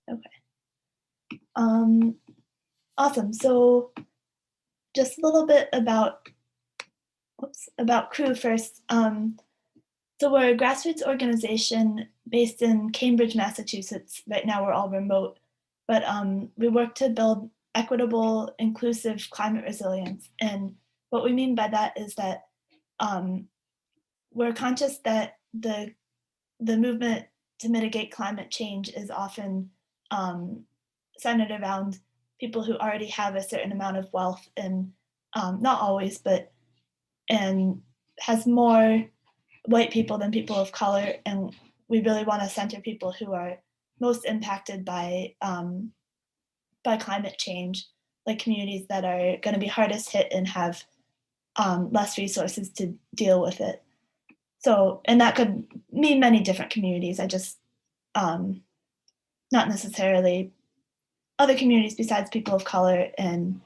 Okay. Awesome. So just a little bit about Crew first. So we're a grassroots organization based in Cambridge, Massachusetts. Right now we're all remote, but we work to build equitable, inclusive climate resilience. And what we mean by that is that um, we're conscious that the movement to mitigate climate change is often um, centered around people who already have a certain amount of wealth, and not always, but and has more white people than people of color, and we really want to center people who are most impacted by climate change, like communities that are going to be hardest hit and have less resources to deal with it. So, and that could mean many different communities. I just um, not necessarily other communities besides people of color and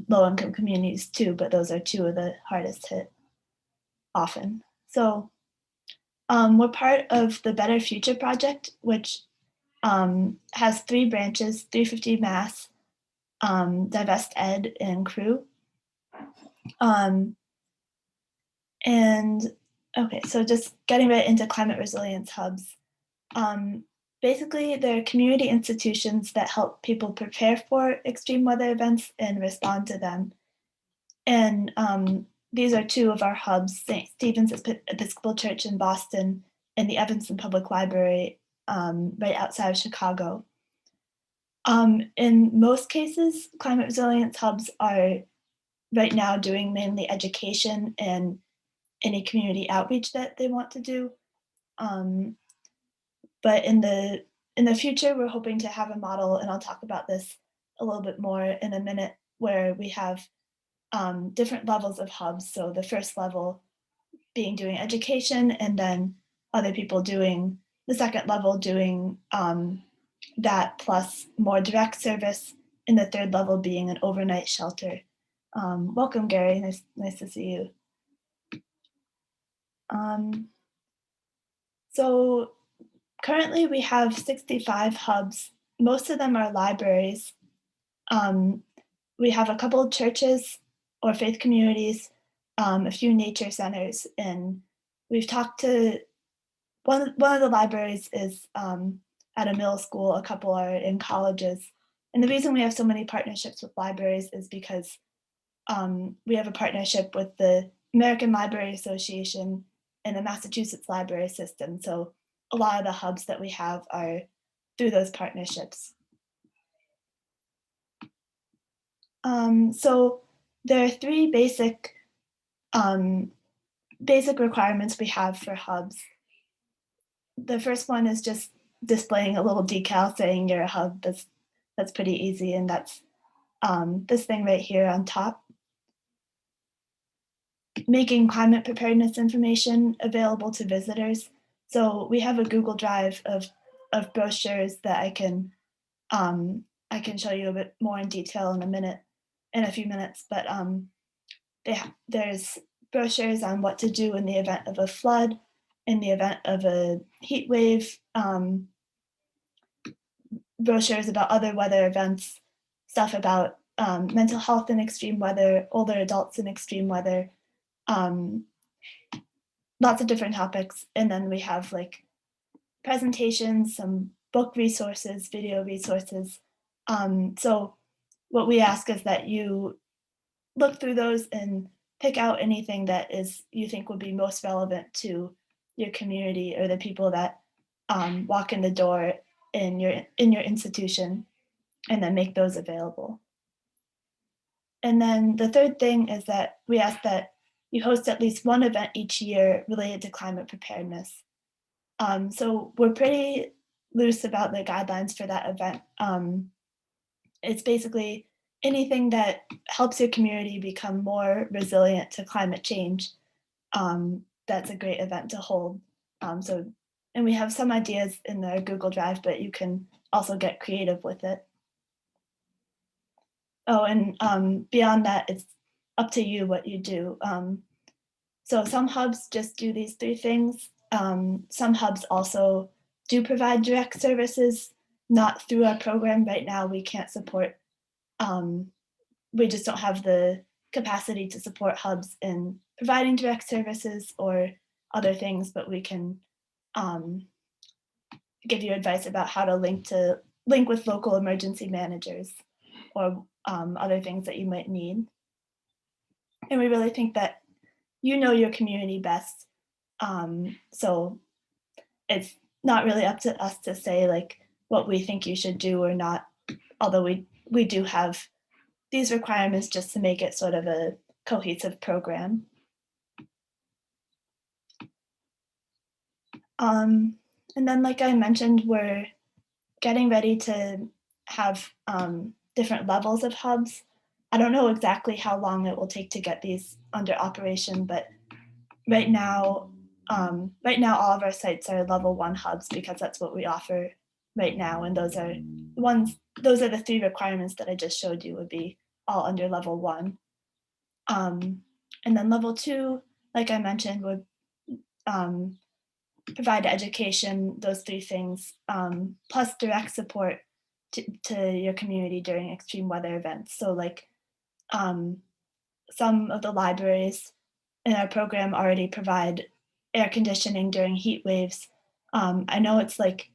low income communities too, but those are two of the hardest hit often. So we're part of the Better Future Project, which has three branches: 350 Mass, Divest Ed, and Crew. Um, and okay, so just getting right into climate resilience hubs. Um, Basically, they're community institutions that help people prepare for extreme weather events and respond to them. And these are two of our hubs: St. Stephen's Episcopal Church in Boston and the Evanston Public Library right outside of Chicago. In most cases, climate resilience hubs are right now doing mainly education and any community outreach that they want to do. Um, but in the future, we're hoping to have a model, and I'll talk about this a little bit more in a minute, where we have different levels of hubs. So the first level being doing education, and then other people doing the second level doing that plus more direct service, and the third level being an overnight shelter. Welcome, Gary. Nice to see you. Um, so currently we have 65 hubs. Most of them are libraries. Um, we have a couple of churches or faith communities, a few nature centers, and we've talked to one of the libraries is at a middle school, a couple are in colleges. And the reason we have so many partnerships with libraries is because we have a partnership with the American Library Association and the Massachusetts Library System. So a lot of the hubs that we have are through those partnerships. So there are three basic requirements we have for hubs. The first one is just displaying a little decal saying you're a hub. That's pretty easy, and that's this thing right here on top. Making climate preparedness information available to visitors. So we have a Google Drive of brochures that I can show you a bit more in detail in a few minutes. But there's brochures on what to do in the event of a flood, in the event of a heat wave, brochures about other weather events, stuff about mental health in extreme weather, older adults in extreme weather, um, lots of different topics. And then we have like presentations, some book resources, video resources. So what we ask is that you look through those and pick out anything that is you think would be most relevant to your community or the people that walk in the door in your institution, and then make those available. And then the third thing is that we ask that you host at least one event each year related to climate preparedness. So we're pretty loose about the guidelines for that event. It's basically anything that helps your community become more resilient to climate change. That's a great event to hold. And we have some ideas in the Google Drive, but you can also get creative with it. Oh, and beyond that, it's up to you what you do. So some hubs just do these three things. Some hubs also do provide direct services, not through our program right now. We can't support, we just don't have the capacity to support hubs in providing direct services or other things, but we can um, give you advice about how to link with local emergency managers or other things that you might need. And we really think that you know your community best. So it's not really up to us to say like what we think you should do or not, although we do have these requirements just to make it sort of a cohesive program. And then, like I mentioned, we're getting ready to have different levels of hubs. I don't know exactly how long it will take to get these under operation, but right now, all of our sites are level 1 hubs because that's what we offer right now, and those are the 3 requirements that I just showed you would be all under level 1. And then level 2, like I mentioned, would um, provide education, those 3 things, plus direct support to your community during extreme weather events. So, like, um, some of the libraries in our program already provide air conditioning during heat waves. I know it's like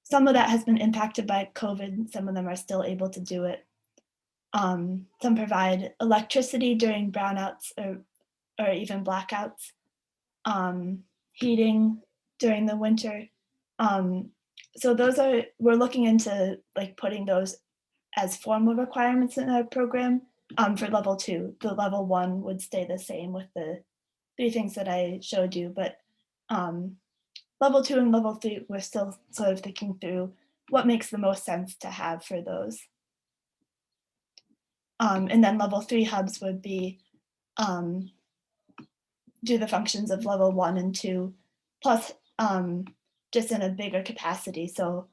some of that has been impacted by COVID, some of them are still able to do it. Some provide electricity during brownouts or even blackouts, heating during the winter. Um, so we're looking into like putting those as formal requirements in our program for level 2. The level 1 would stay the same with the 3 things that I showed you, but um, level 2 and level 3, we're still sort of thinking through what makes the most sense to have for those. And then level 3 hubs would be um, do the functions of level 1 and 2, plus just in a bigger capacity. So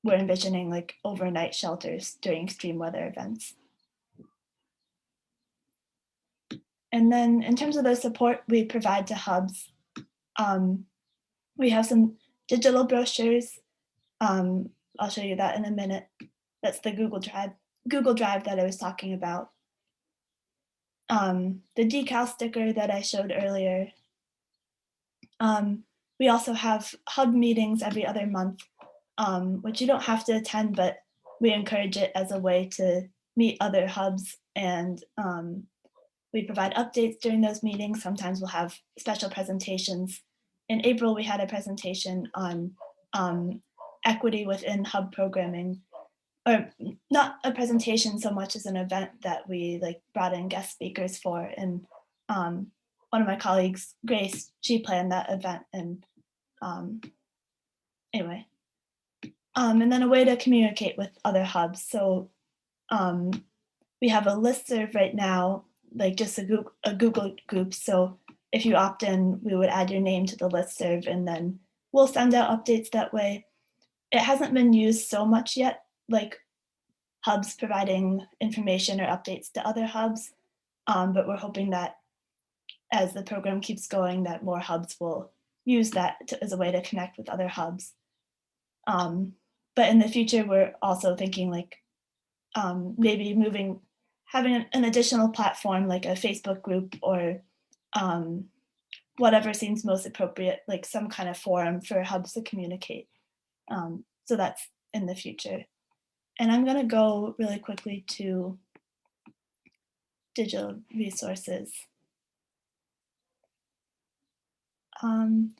we're envisioning like overnight shelters during extreme weather events. And then in terms of the support we provide to hubs, um, we have some digital brochures. I'll show you that in a minute. That's the Google Drive that I was talking about. The decal sticker that I showed earlier. We also have hub meetings every other month, which you don't have to attend, but we encourage it as a way to meet other hubs, and we provide updates during those meetings. Sometimes we'll have special presentations. In April, we had a presentation on um, equity within hub programming, or not a presentation so much as an event that we like brought in guest speakers for. And um, one of my colleagues, Grace, she planned that event. And um, anyway, and then a way to communicate with other hubs. So um, we have a listserv right now, like just a Google group. So if you opt in, we would add your name to the listserv, and then we'll send out updates that way. It hasn't been used so much yet, like hubs providing information or updates to other hubs, but we're hoping that as the program keeps going, that more hubs will use that as a way to connect with other hubs. But in the future, we're also thinking like maybe having an additional platform like a Facebook group or um, whatever seems most appropriate, like some kind of forum for hubs to communicate. So that's in the future. And I'm going to go really quickly to digital resources. Um,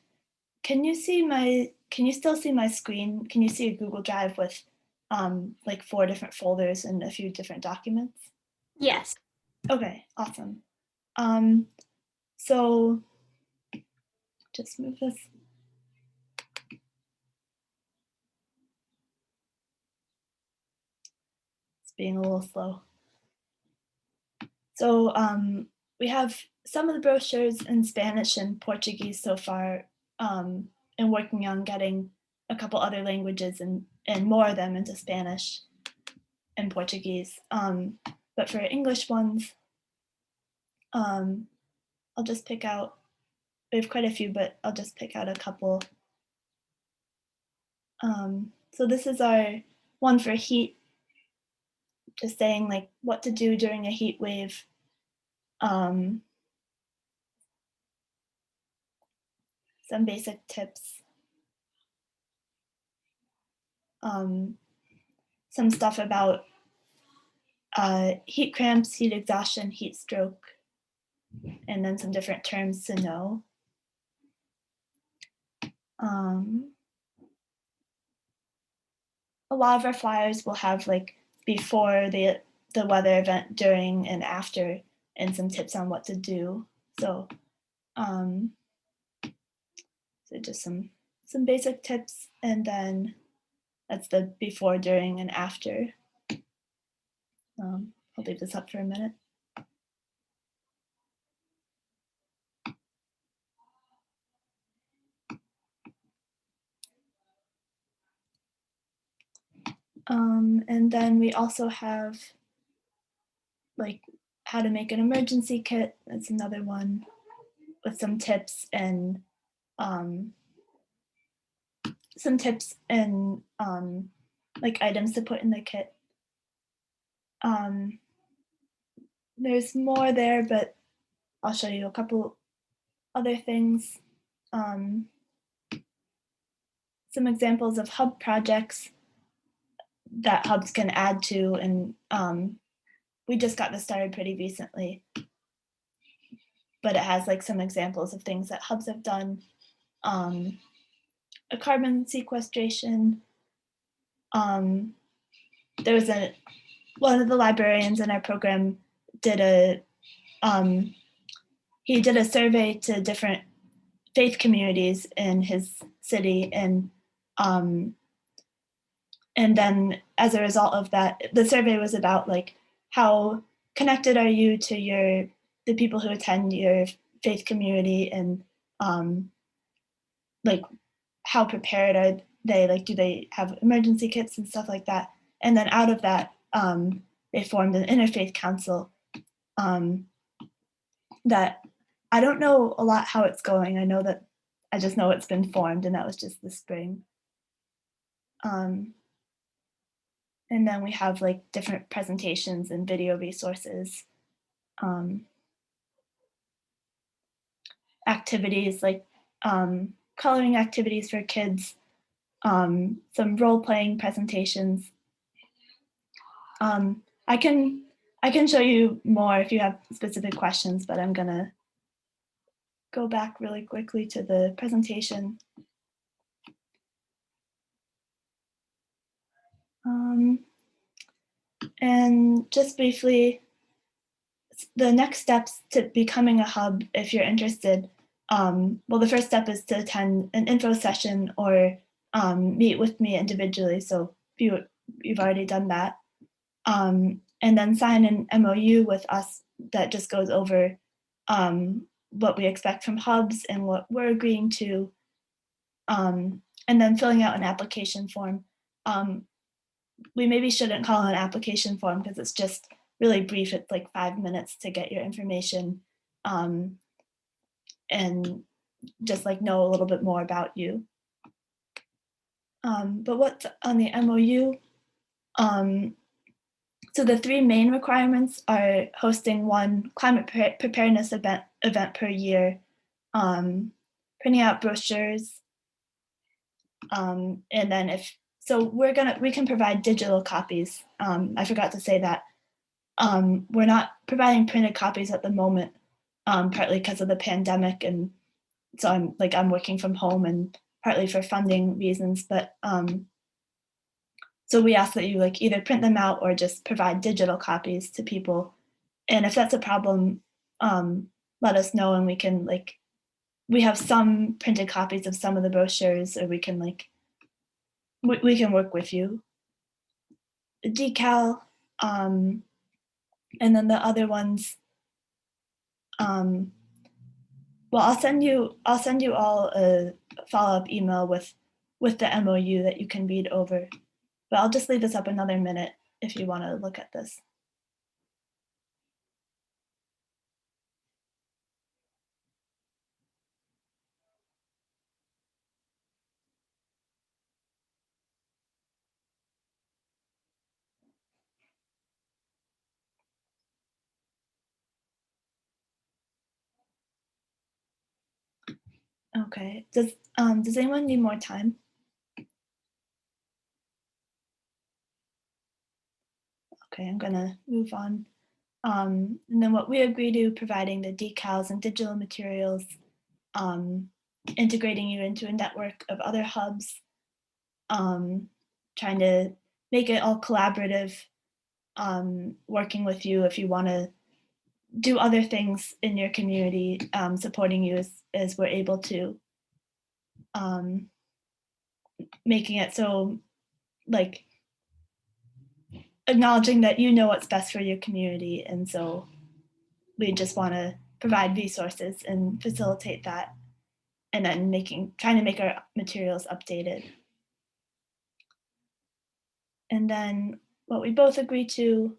can you still see my screen? Can you see a Google Drive with like 4 different folders and a few different documents? Yes. Okay, awesome. Um, so just move this. It's being a little slow. So we have some of the brochures in Spanish and Portuguese so far, and working on getting a couple other languages and more of them into Spanish and Portuguese. But for English ones, um, I'll just pick out, we have quite a few, but I'll just pick out a couple. So this is our one for heat, just saying like what to do during a heat wave. Um, some basic tips. Um, some stuff about heat cramps, heat exhaustion, heat stroke, and then some different terms to know. Um, a lot of our flyers will have like before the weather event, during and after, and some tips on what to do. So, um, so just some basic tips, and then that's the before, during, and after. I'll leave this up for a minute. And then we also have like how to make an emergency kit. That's another one with some tips and um, like items to put in the kit. Um, there's more there, but I'll show you a couple other things. Um, some examples of hub projects that hubs can add to, and we just got this started pretty recently, but it has like some examples of things that hubs have done. A carbon sequestration. There was one of the librarians in our program did he did a survey to different faith communities in his city, and then as a result of that, the survey was about like how connected are you to the people who attend your faith community, and like how prepared are they, like do they have emergency kits and stuff like that. And then out of that, they formed an interfaith council um, that I don't know a lot how it's going. I just know it's been formed, and that was just this spring. And then we have like different presentations and video resources, um, activities like coloring activities for kids, some role playing presentations. I can show you more if you have specific questions, but I'm gonna go back really quickly to the presentation. And just briefly, the next steps to becoming a hub, if you're interested, well, the first step is to attend an info session or meet with me individually. So you've already done that. And then sign an MOU with us that just goes over what we expect from hubs and what we're agreeing to, and then filling out an application form. We maybe shouldn't call it an application form because it's just really brief. It's like 5 minutes to get your information and just like know a little bit more about you. But what's on the MOU? So the three main requirements are hosting one climate preparedness event per year, printing out brochures, and then we can provide digital copies. I forgot to say that. We're not providing printed copies at the moment, partly because of the pandemic, and so I'm working from home, and partly for funding reasons. But so we ask that you like either print them out or just provide digital copies to people. And if that's a problem, let us know, and we have some printed copies of some of the brochures, or we can work with you. A decal, and then the other ones. Well, I'll send you all a follow-up email with the MOU that you can read over. But I'll just leave this up another minute if you want to look at this. Okay. Does anyone need more time? Okay, I'm gonna move on. And then what we agree to, providing the decals and digital materials, um, integrating you into a network of other hubs, um, trying to make it all collaborative, working with you if you want to do other things in your community, supporting you as we're able to, um, making it so like acknowledging that you know what's best for your community, and so we just want to provide resources and facilitate that, and then trying to make our materials updated. And then what we both agree to,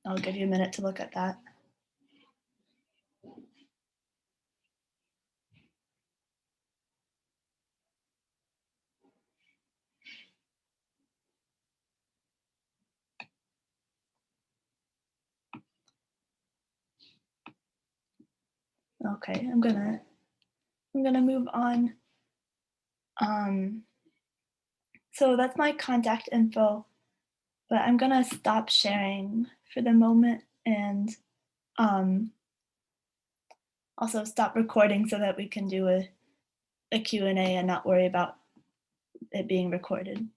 I'll give you a minute to look at that. Okay, I'm gonna move on. Um, so that's my contact info, but I'm gonna stop sharing for the moment and um, also stop recording so that we can do a Q&A and not worry about it being recorded.